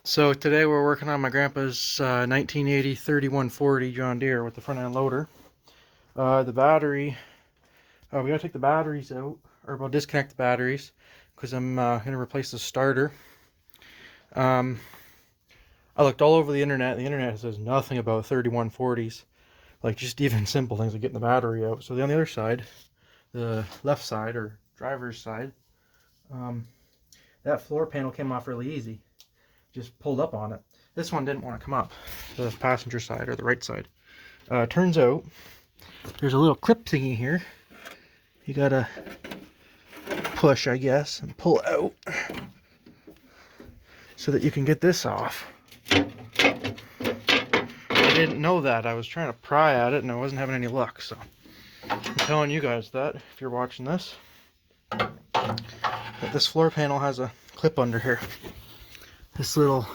So today we're working on my grandpa's 1980 3140 John Deere with the front end loader. The battery, we gotta take the batteries out, or we'll disconnect the batteries because I'm gonna replace the starter. I looked all over the internet. The internet says nothing about 3140s, like just even simple things like getting the battery out. So on the other side, the left side or driver's side, um, that floor panel came off really easy. Just pulled up on it. This one didn't want to come up, the passenger side or the right side. Turns out there's a little clip thingy here. You gotta push, I guess, and pull out so that you can get this off. I didn't know that. I was trying to pry at it and I wasn't having any luck, so I'm telling you guys that if you're watching this, that this floor panel has a clip under here. This little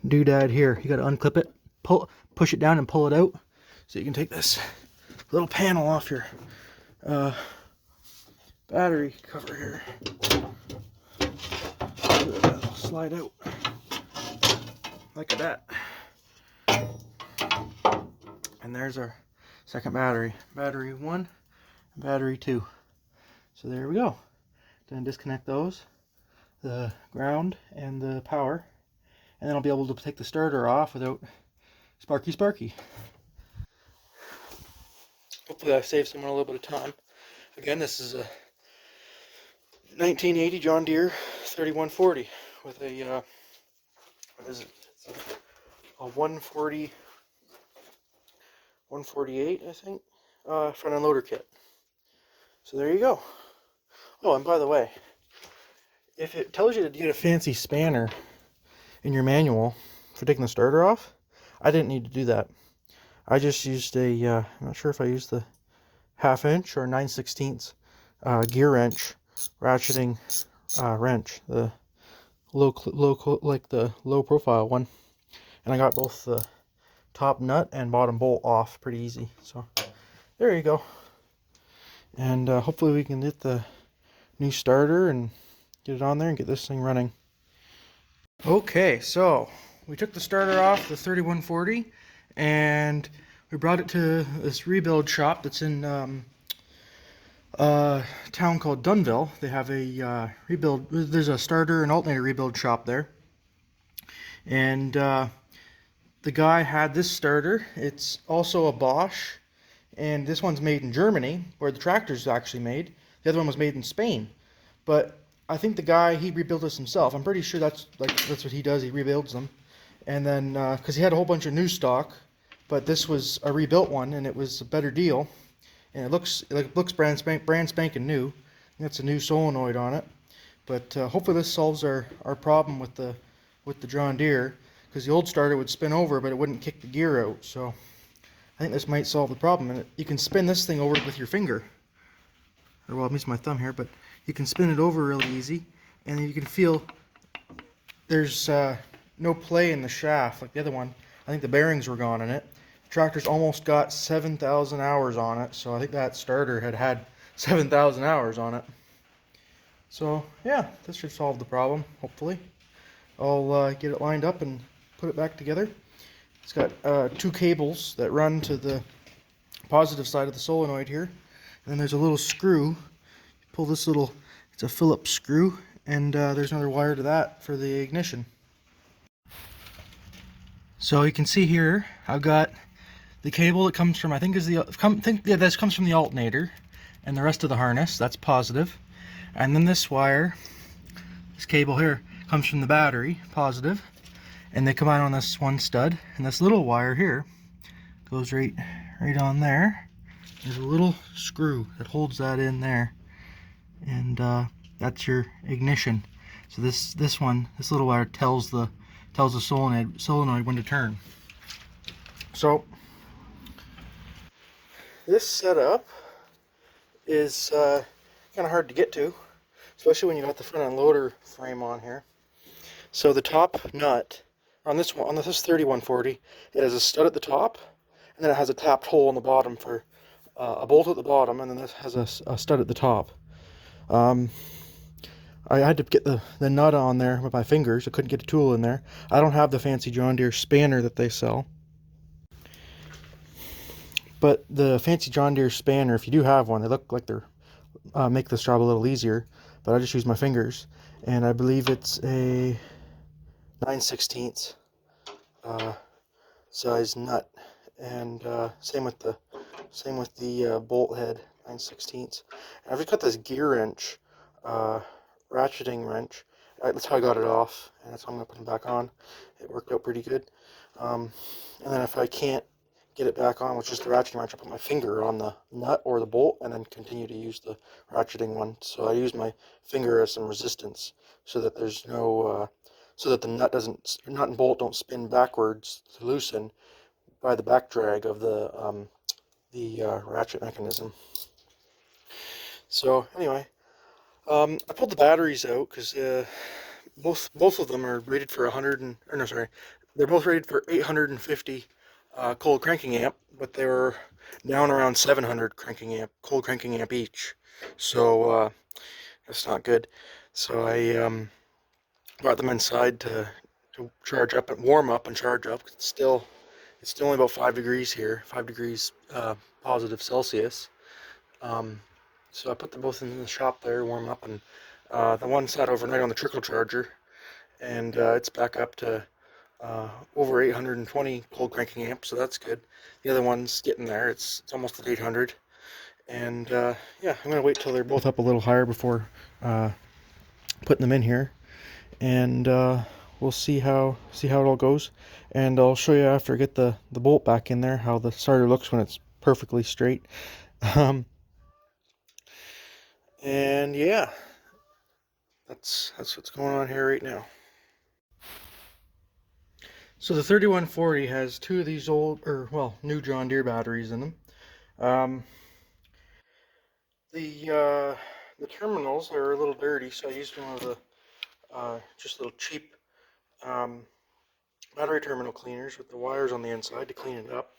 doodad here. You gotta unclip it, push it down and pull it out so you can take this little panel off your battery cover here. It'll slide out like that. And there's our second battery. Battery 1 and battery 2. So there we go. Then disconnect those, the ground and the power, and then I'll be able to take the starter off without sparky. Hopefully that saves someone a little bit of time. Again, this is a 1980 John Deere 3140 with a what is it? It's a 148, I think, front end loader kit. So there you go. Oh, and by the way, if it tells you to get a fancy spanner in your manual for taking the starter off, I didn't need to do that. I just used a, I'm not sure if I used the 1/2 inch or 9/16 gear wrench, ratcheting wrench, the low profile one, and I got both the top nut and bottom bolt off pretty easy. So there you go. And hopefully we can get the new starter and get it on there and get this thing running. Okay, so we took the starter off the 3140 and we brought it to this rebuild shop that's in a town called Dunville. They have a rebuild, there's a starter and alternator rebuild shop there. And the guy had this starter. It's also a Bosch, and this one's made in Germany, where the tractor's actually made. The other one was made in Spain. But I think the guy, he rebuilt this himself. I'm pretty sure that's what he does. He rebuilds them. And then, because he had a whole bunch of new stock, but this was a rebuilt one, and it was a better deal. And it looks brand spanking new. That's a new solenoid on it. But hopefully this solves our problem with the John Deere, because the old starter would spin over, but it wouldn't kick the gear out. So I think this might solve the problem. And you can spin this thing over with your finger. Or well, I'm using my thumb here, but you can spin it over really easy, and you can feel there's no play in the shaft like the other one. I think the bearings were gone in it. The tractor's almost got 7,000 hours on it, so I think that starter had 7,000 hours on it. So yeah, this should solve the problem, hopefully. I'll get it lined up and put it back together. It's got 2 cables that run to the positive side of the solenoid here. And then there's a little screw. You pull this little, it's a Phillips screw, and there's another wire to that for the ignition. So you can see here, I've got the cable that comes from, this comes from the alternator, and the rest of the harness, that's positive. And then this wire, this cable here, comes from the battery, positive, and they come out on this one stud, and this little wire here goes right on there. There's a little screw that holds that in there, and that's your ignition. So this little wire tells the solenoid when to turn. So this setup is kind of hard to get to, especially when you got the front end loader frame on here. So the top nut on this 3140, it has a stud at the top, and then it has a tapped hole in the bottom for a bolt at the bottom, and then this has a stud at the top. I had to get the nut on there with my fingers. I couldn't get a tool in there. I don't have the fancy John Deere spanner that they sell. But the fancy John Deere spanner, if you do have one, they look like they're make this job a little easier. But I just use my fingers, and I believe it's a 9/16 size nut, and same with the bolt head, 9/16. And I've just got this gear wrench, ratcheting wrench. That's how I got it off, and that's how I'm gonna put it back on. It worked out pretty good. And then if I can't get it back on with just the ratcheting wrench, I put my finger on the nut or the bolt, and then continue to use the ratcheting one. So I use my finger as some resistance, so that there's no, so that the nut and bolt don't spin backwards to loosen by the back drag of the ratchet mechanism. So anyway, I pulled the batteries out because both of them are rated for 100 and, or no, sorry, they're both rated for 850 cold cranking amp, but they were down around 700 cold cranking amp each. So that's not good. So I brought them inside to charge up and warm up and charge up. It's still only about 5 degrees here, 5 degrees positive Celsius. So I put them both in the shop there, warm up, and the one sat overnight on the trickle charger, and it's back up to over 820 cold cranking amps, so that's good. The other one's getting there; it's almost at 800, and yeah, I'm gonna wait till they're both up a little higher before putting them in here, and we'll see how it all goes. And I'll show you after I get the bolt back in there how the starter looks when it's perfectly straight. And yeah, that's what's going on here right now. So the 3140 has two of these new John Deere batteries in them. The terminals are a little dirty, so I used one of the just little cheap battery terminal cleaners with the wires on the inside to clean it up.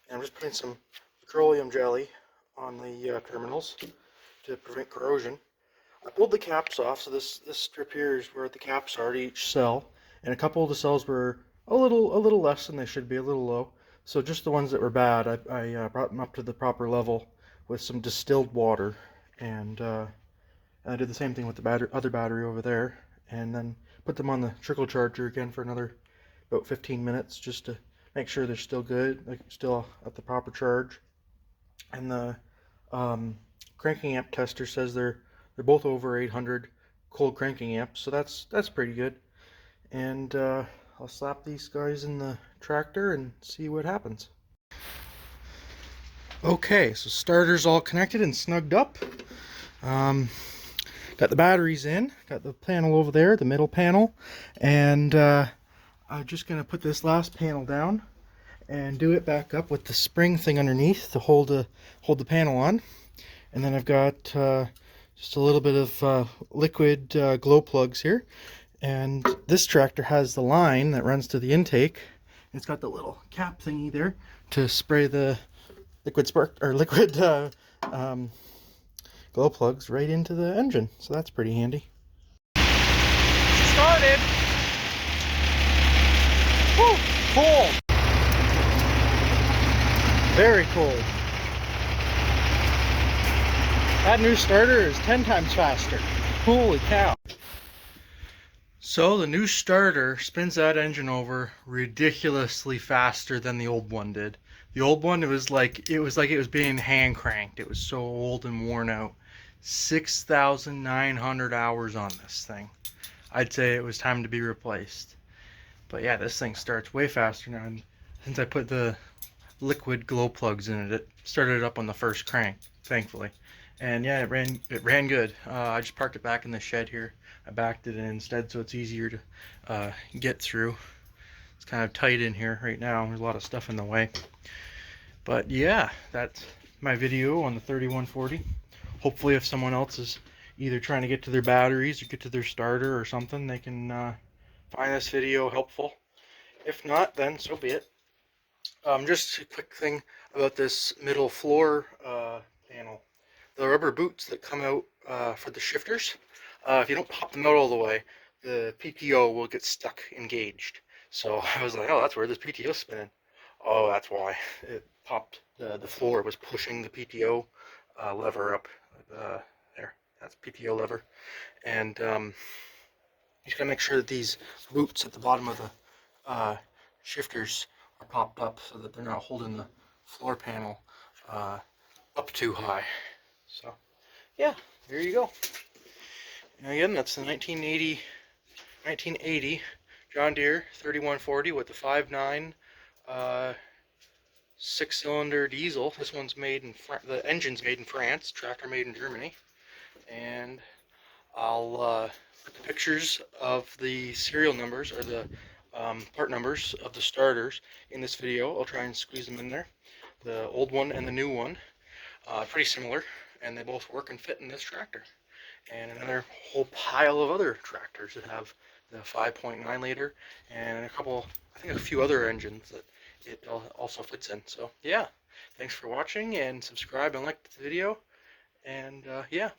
And I'm just putting some petroleum jelly on the terminals to prevent corrosion. I pulled the caps off, so this strip here is where the caps are to each cell, and a couple of the cells were a little less than they should be, a little low. So just the ones that were bad, I brought them up to the proper level with some distilled water, and I did the same thing with the other battery over there, and then put them on the trickle charger again for another about 15 minutes just to make sure they're still good, like still at the proper charge. And the cranking amp tester says they're both over 800 cold cranking amps, so that's pretty good. And I'll slap these guys in the tractor and see what happens. Okay, so starter's all connected and snugged up. Got the batteries in, got the panel over there, the middle panel, and I'm just gonna put this last panel down and do it back up with the spring thing underneath to hold the panel on. And then I've got just a little bit of liquid glow plugs here, and this tractor has the line that runs to the intake. It's got the little cap thingy there to spray the liquid glow plugs right into the engine, so that's pretty handy. Started. Woo, cold. Very cold. That new starter is 10 times faster. Holy cow. So the new starter spins that engine over ridiculously faster than the old one did. The old one, it was like it was being hand cranked. It was so old and worn out. 6,900 hours on this thing. I'd say it was time to be replaced. But yeah, this thing starts way faster now. And since I put the liquid glow plugs in it, it started up on the first crank, thankfully. And yeah, it ran good. I just parked it back in the shed here. I backed it in instead, so it's easier to get through. It's kind of tight in here right now. There's a lot of stuff in the way. But yeah, that's my video on the 3140. Hopefully if someone else is either trying to get to their batteries or get to their starter or something, they can find this video helpful. If not, then so be it. Just a quick thing about this middle floor panel. The rubber boots that come out for the shifters, if you don't pop them out all the way, the PTO will get stuck engaged. So I was like, oh, that's where this PTO spinning. Oh, that's why it popped. The floor was pushing the PTO lever up. Uh, there, that's PTO lever, and you just gotta make sure that these roots at the bottom of the shifters are popped up so that they're not holding the floor panel uh, up too high. So yeah, there you go. And again, that's the 1980 John Deere 3140 with the 5.9 six-cylinder diesel. This one's made in the engine's made in France, tractor made in Germany, and I'll put the pictures of the serial numbers or the part numbers of the starters in this video. I'll try and squeeze them in there. The old one and the new one, pretty similar, and they both work and fit in this tractor. And another whole pile of other tractors that have the 5.9 liter and a couple, I think a few other engines that it also fits in. So yeah, thanks for watching, and subscribe and like the video, and yeah.